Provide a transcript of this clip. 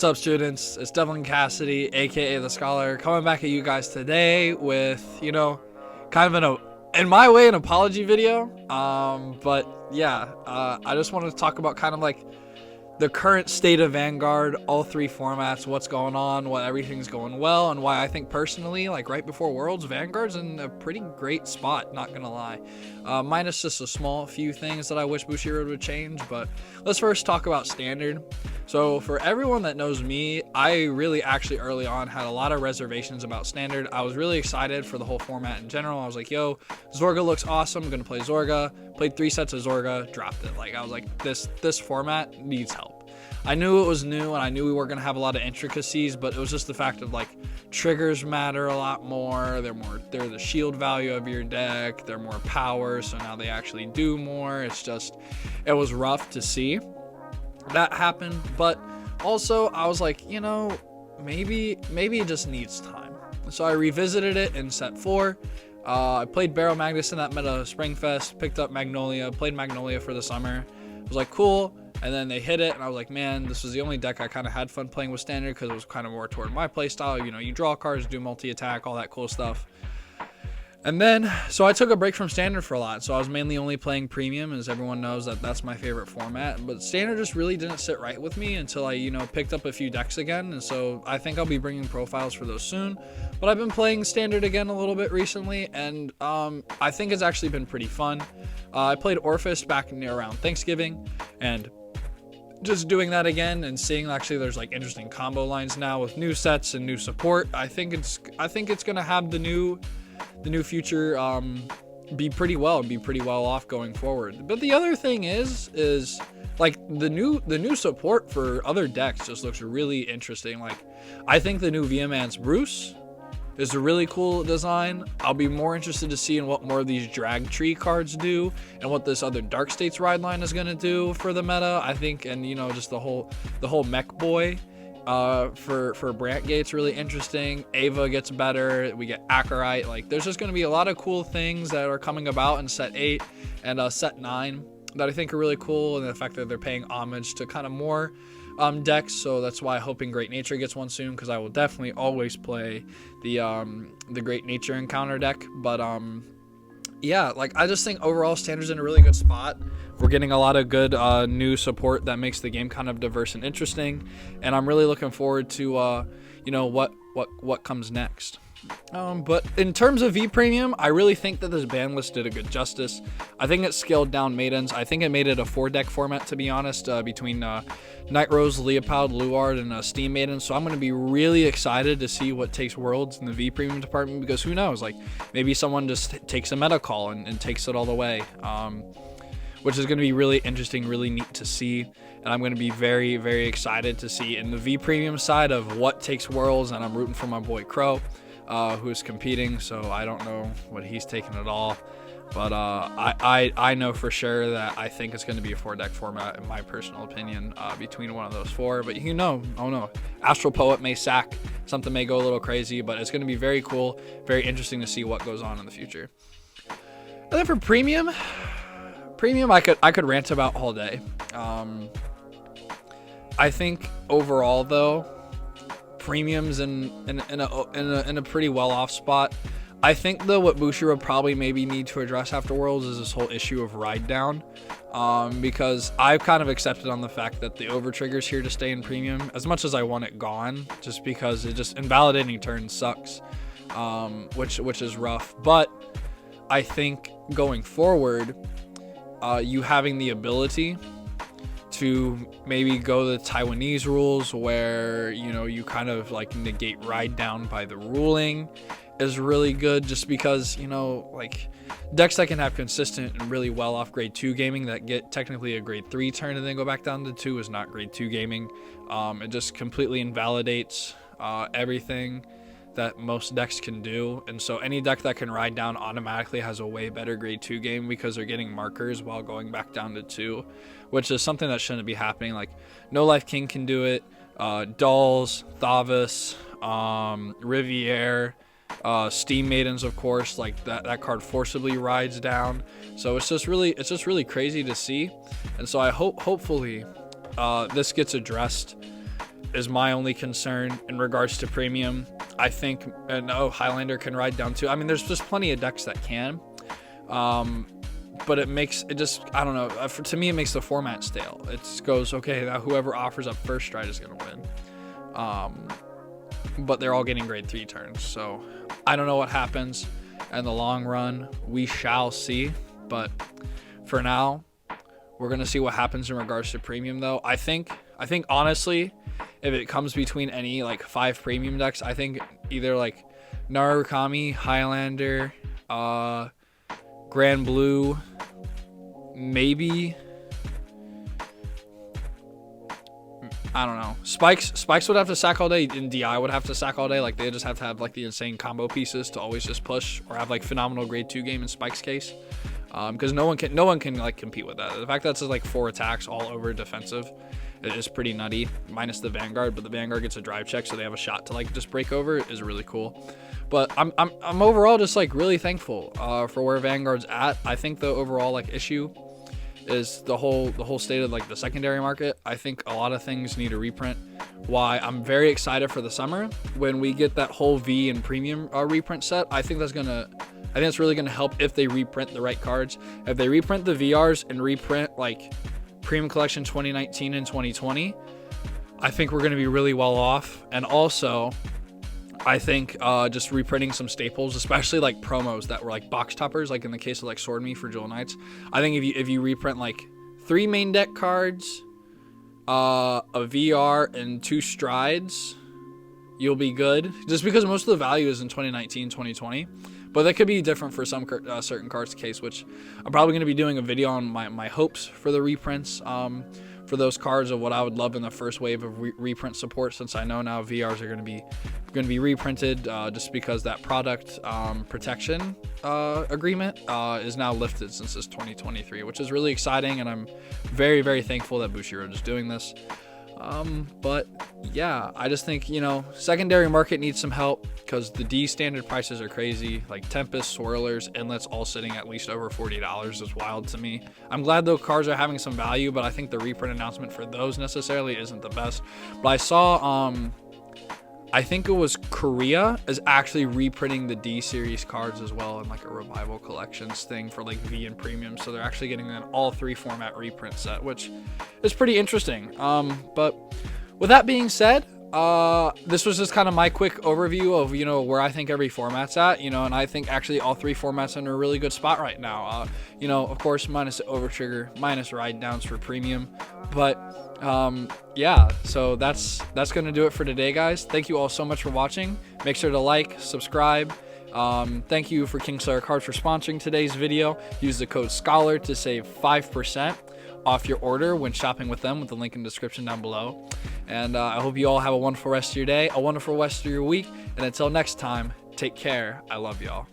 What's up, students? It's Devlin Cassidy, aka the Scholar, coming back at you guys today with, kind of in my way, an apology video. But yeah, I just wanted to talk about kind of like the current state of Vanguard, all three formats, what's going on, what everything's going well, and why I think personally, like right before Worlds, Vanguard's in a pretty great spot, not gonna lie. Minus just a small few things that I wish Bushiroad would change, but let's first talk about Standard. So for everyone that knows me, I really actually early on had a lot of reservations about Standard. I was really excited for the whole format in general. I was like, yo, Zorga looks awesome, I'm gonna play Zorga. Played 3 sets of Zorga, dropped it. Like I was like, this format needs help. I knew it was new and I knew we were gonna have a lot of intricacies, but it was just the fact of like triggers matter a lot more. They're the shield value of your deck, they're more power, so now they actually do more. It was rough to see that happen, but also I was like, maybe it just needs time. So I revisited it in set 4. I played Barrow Magnus in that meta Springfest, picked up Magnolia, played Magnolia for the summer. I was like, cool. And then they hit it, and I was like, man, this was the only deck I kind of had fun playing with Standard because it was kind of more toward my playstyle. You draw cards, do multi-attack, all that cool stuff. And then, so I took a break from Standard for a lot. So I was mainly only playing Premium, as everyone knows that's my favorite format. But Standard just really didn't sit right with me until I, picked up a few decks again. And so I think I'll be bringing profiles for those soon. But I've been playing Standard again a little bit recently, and I think it's actually been pretty fun. I played Orphis back near around Thanksgiving, and just doing that again and seeing actually there's like interesting combo lines now with new sets and new support. I think it's gonna have the new future be pretty well off going forward. But the other thing is like the new support for other decks just looks really interesting. Like I think the new Viaman's Bruce is a really cool design. I'll be more interested to see in what more of these drag tree cards do and what this other Dark States ride line is going to do for the meta, I think. And just the whole mech boy for Brant Gate's really interesting. Ava gets better, we get Acherite. Like there's just going to be a lot of cool things that are coming about in set 8 and set 9 that I think are really cool, and the fact that they're paying homage to kind of more decks. So that's why hoping Great Nature gets one soon, because I will definitely always play the Great Nature encounter deck. But yeah, like I just think overall Standard's in a really good spot. We're getting a lot of good new support that makes the game kind of diverse and interesting, and I'm really looking forward to what comes next. But in terms of V Premium, I really think that this ban list did a good justice. I think it scaled down Maidens. I think it made it a 4-deck format, to be honest, between Night Rose, Leopold, Luard, and Steam Maiden. So I'm going to be really excited to see what takes Worlds in the V Premium department, because who knows, like maybe someone just takes a meta call and takes it all the way, which is going to be really interesting, really neat to see. And I'm going to be very, very excited to see in the V Premium side of what takes Worlds, and I'm rooting for my boy Crow, who's competing, so I don't know what he's taking at all. But I know for sure that I think it's going to be a 4-deck format, in my personal opinion, between one of those 4. But oh no, Astral Poet may sack, something may go a little crazy, but it's going to be very cool, very interesting to see what goes on in the future. And then for Premium, I could rant about all day. I think overall though, Premium's in a pretty well off spot. I think though what Bushiroad probably maybe need to address after Worlds is this whole issue of ride down, because I've kind of accepted on the fact that the over trigger's here to stay in Premium, as much as I want it gone, just because it just invalidating turns sucks, which is rough. But I think going forward, you having the ability to maybe go the Taiwanese rules where you kind of like negate ride down by the ruling is really good, just because like decks that can have consistent and really well off grade 2 gaming that get technically a grade 3 turn and then go back down to 2 is not grade 2 gaming. It just completely invalidates everything that most decks can do, and so any deck that can ride down automatically has a way better grade 2 game because they're getting markers while going back down to 2, which is something that shouldn't be happening. Like No Life King can do it, Dolls, Thavis, Riviere, Steam Maidens, of course, like that card forcibly rides down. So it's just really crazy to see, and so I hopefully this gets addressed is my only concern in regards to premium. I think Highlander can ride down too. I mean, there's just plenty of decks that can, but it just, I don't know, to me it makes the format stale. It goes, okay, now whoever offers up first stride is going to win, but they're all getting grade 3 turns, so I don't know what happens in the long run. We shall see, but for now we're going to see what happens in regards to premium. Though I think honestly, if it comes between any like 5 premium decks, I think either like Narukami, Highlander, Grand Blue, maybe, I don't know, Spikes would have to sack all day, and DI would have to sack all day. Like, they just have to have like the insane combo pieces to always just push, or have like phenomenal grade 2 game in Spike's case, because no one can like compete with that. The fact that it's like 4 attacks all over defensive, it is pretty nutty, minus the Vanguard, but the Vanguard gets a drive check, so they have a shot to like just break over. Is really cool. But I'm overall just like really thankful for where Vanguard's at. I think the overall like issue is the whole state of like the secondary market. I think a lot of things need a reprint. Why I'm very excited for the summer when we get that whole V and premium reprint set. I think it's really gonna help if they reprint the right cards. If they reprint the VRs and reprint like Premium Collection 2019 and 2020, I think we're going to be really well off. And also, I think just reprinting some staples, especially like promos that were like box toppers, like in the case of like Sword Me for Jewel Knights. I think if you reprint like 3 main deck cards, a VR, and 2 strides, you'll be good. Just because most of the value is in 2019, 2020. But that could be different for some certain cards case, which I'm probably going to be doing a video on my hopes for the reprints for those cards, of what I would love in the first wave of reprint support, since I know now VRs are going to be reprinted, just because that product protection agreement is now lifted since this 2023, which is really exciting, and I'm very, very thankful that Bushiroad is doing this. But yeah, I just think, secondary market needs some help, because the D standard prices are crazy. Like Tempest, Swirlers, Inlets all sitting at least over $40 is wild to me. I'm glad those cards are having some value, but I think the reprint announcement for those necessarily isn't the best. But I saw, I think it was Korea is actually reprinting the D series cards as well in like a revival collections thing for like V and premium. So they're actually getting an all 3 format reprint set, which is pretty interesting. But with that being said, this was just kind of my quick overview of, where I think every format's at, and I think actually all 3 formats are in a really good spot right now. Of course, minus the overtrigger, minus ride downs for premium, but yeah, so that's going to do it for today, guys. Thank you all so much for watching. Make sure to like, subscribe. Thank you for Kingslayer Cards for sponsoring today's video. Use the code SCHOLAR to save 5% off your order when shopping with them, with the link in the description down below. And I hope you all have a wonderful rest of your day, a wonderful rest of your week, and until next time, take care. I love y'all.